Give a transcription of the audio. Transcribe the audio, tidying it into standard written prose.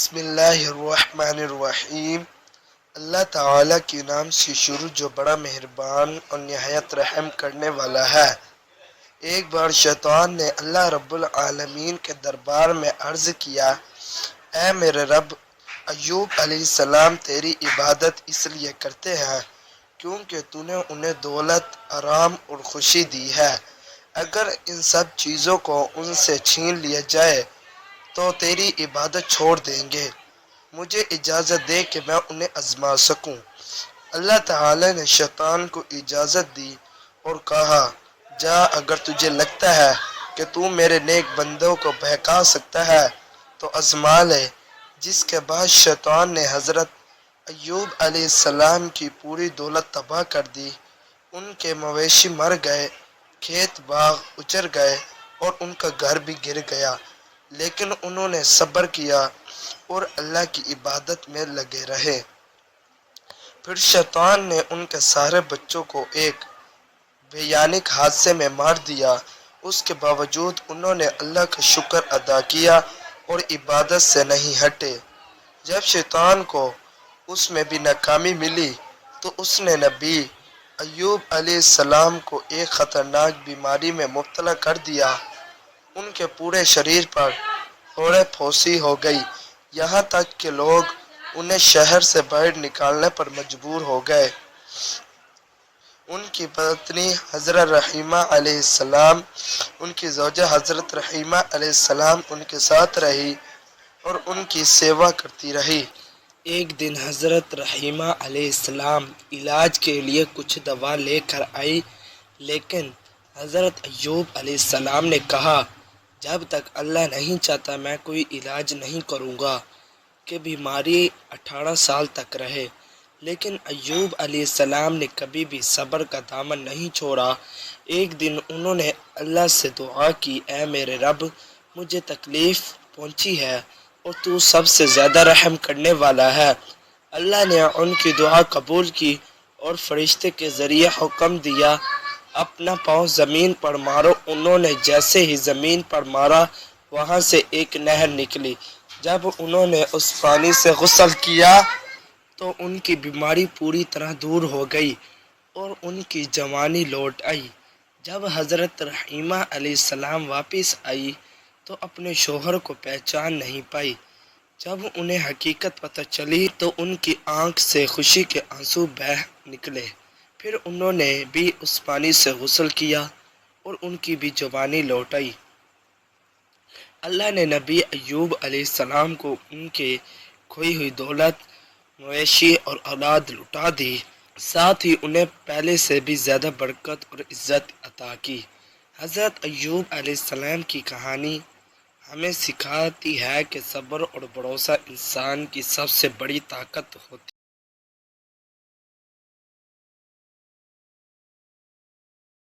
بسم اللہ الرحمن الرحیم۔ اللہ تعالیٰ کے نام سے شروع جو بڑا مہربان اور نہایت رحم کرنے والا ہے۔ ایک بار شیطان نے اللہ رب العالمین کے دربار میں عرض کیا، اے میرے رب، ایوب علیہ السلام تیری عبادت اس لیے کرتے ہیں کیونکہ تو نے انہیں دولت، آرام اور خوشی دی ہے۔ اگر ان سب چیزوں کو ان سے چھین لیا جائے تو تیری عبادت چھوڑ دیں گے۔ مجھے اجازت دے کہ میں انہیں آزما سکوں۔ اللہ تعالی نے شیطان کو اجازت دی اور کہا، جا، اگر تجھے لگتا ہے کہ تو میرے نیک بندوں کو بہکا سکتا ہے تو آزما لے۔ جس کے بعد شیطان نے حضرت ایوب علیہ السلام کی پوری دولت تباہ کر دی۔ ان کے مویشی مر گئے، کھیت باغ اجڑ گئے اور ان کا گھر بھی گر گیا، لیکن انہوں نے صبر کیا اور اللہ کی عبادت میں لگے رہے۔ پھر شیطان نے ان کے سارے بچوں کو ایک بھیانک حادثے میں مار دیا۔ اس کے باوجود انہوں نے اللہ کا شکر ادا کیا اور عبادت سے نہیں ہٹے۔ جب شیطان کو اس میں بھی ناکامی ملی تو اس نے نبی ایوب علیہ السلام کو ایک خطرناک بیماری میں مبتلا کر دیا۔ ان کے پورے شریر پر پھوڑے پھوسی ہو گئی، یہاں تک کہ لوگ انہیں شہر سے باہر نکالنے پر مجبور ہو گئے۔ ان کی پتنی حضرت رحیمہ علیہ السلام، ان کی زوجہ حضرت رحیمہ علیہ السلام ان کے ساتھ رہی اور ان کی سیوا کرتی رہی۔ ایک دن حضرت رحیمہ علیہ السلام علاج کے لیے کچھ دوا لے کر آئی، لیکن حضرت ایوب علیہ السلام نے کہا، جب تک اللہ نہیں چاہتا میں کوئی علاج نہیں کروں گا کہ بیماری 18 سال تک رہے۔ لیکن ایوب علیہ السلام نے کبھی بھی صبر کا دامن نہیں چھوڑا۔ ایک دن انہوں نے اللہ سے دعا کی، اے میرے رب، مجھے تکلیف پہنچی ہے اور تو سب سے زیادہ رحم کرنے والا ہے۔ اللہ نے ان کی دعا قبول کی اور فرشتے کے ذریعے حکم دیا، اپنا پاؤں زمین پر مارو۔ انہوں نے جیسے ہی زمین پر مارا، وہاں سے ایک نہر نکلی۔ جب انہوں نے اس پانی سے غسل کیا تو ان کی بیماری پوری طرح دور ہو گئی اور ان کی جوانی لوٹ آئی۔ جب حضرت رحیمہ علیہ السلام واپس آئی تو اپنے شوہر کو پہچان نہیں پائی۔ جب انہیں حقیقت پتہ چلی تو ان کی آنکھ سے خوشی کے آنسو بہہ نکلے۔ پھر انہوں نے بھی اس پانی سے غسل کیا اور ان کی بھی جوانی لوٹ آئی۔ اللہ نے نبی ایوب علیہ السلام کو ان کے کھوئی ہوئی دولت، مویشی اور اولاد لوٹا دی، ساتھ ہی انہیں پہلے سے بھی زیادہ برکت اور عزت عطا کی۔ حضرت ایوب علیہ السلام کی کہانی ہمیں سکھاتی ہے کہ صبر اور بھروسہ انسان کی سب سے بڑی طاقت ہوتی ہے۔